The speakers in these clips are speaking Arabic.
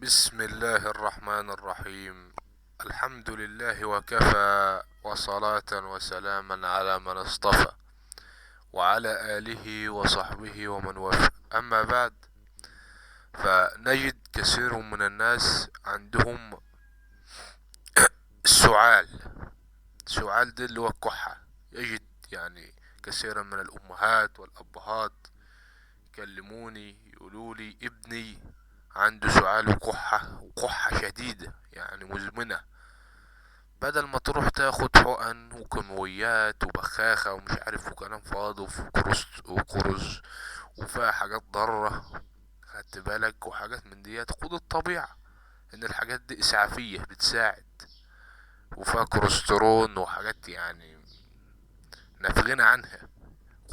بسم الله الرحمن الرحيم. الحمد لله وكفى، وصلاة وسلاما على من اصطفى، وعلى آله وصحبه ومن وفى. أما بعد، فنجد كثير من الناس عندهم سعال. سعال ده اللي هو الكحة. يجد يعني كثيرا من الأمهات والأبهات يكلموني يقولوا لي ابني عنده سعال وكحة، وكحة شديدة يعني مزمنة. بدل ما تروح تاخد حقن وكيماويات وبخاخة ومش عارف وكلام فاضي وكرز وفيها حاجات ضارة، خدت بالك، وحاجات من ديت. خد الطبيعة ان الحاجات دي اسعافية بتساعد، وفيها كوليسترول وحاجات يعني نافغين عنها.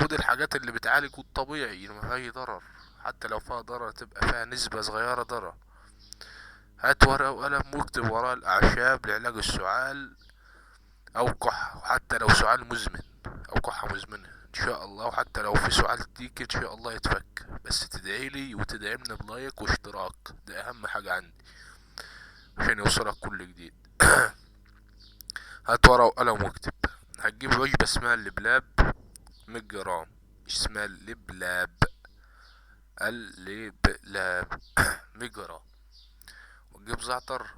خد الحاجات اللي بتعالج الطبيعي اللي ما فيهاش ضرر، حتى لو فيها ضرر تبقى فيها نسبة صغيرة ضرر. هات ورقة وقلم واكتب وراء الأعشاب لعلاج السعال أو كحة، وحتى لو سعال مزمن أو كحة مزمنة إن شاء الله. وحتى لو في سعال تيجي إن شاء الله يتفك، بس تدعيلي وتدعمنا بلايك واشتراك، ده أهم حاجة عندي عشان يوصلك كل جديد. هات ورقة وقلم واكتب. هتجيب وجبة اسمها اللبلاب 100 جرام. اسمها اللبلاب، اللبلاب 100 جرام. وتجيب زعتر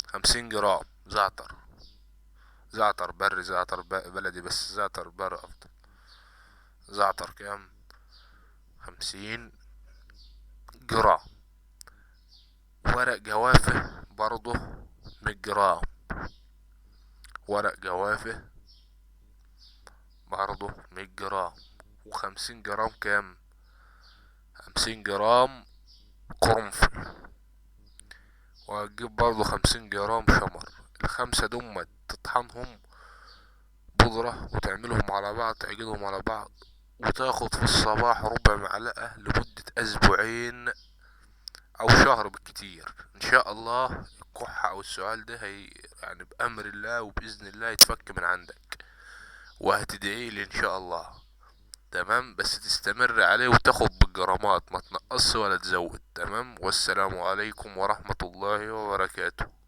50 جرام. زعتر بري، زعتر بلدي، بس زعتر بري افضل. زعتر كام؟ 50 جرام. ورق جوافة برضه 100 جرام. ورق جوافة برضه 100 جرام. و50 جرام كام؟ 50 جرام قرنفل. وهتجيب برضه 50 جرام شمر. الخمسة دول تطحنهم بودرة وتعملهم على بعض، تعجنهم على بعض، وتاخد في الصباح ربع معلقة لمدة أسبوعين أو شهر بالكتير. إن شاء الله الكحة أو السعال ده هي يعني بأمر الله وبإذن الله يتفك من عندك، وهتدعيلي إن شاء الله. تمام، بس تستمر عليه وتاخد بالجرامات، ما تنقص ولا تزود. تمام، والسلام عليكم ورحمة الله وبركاته.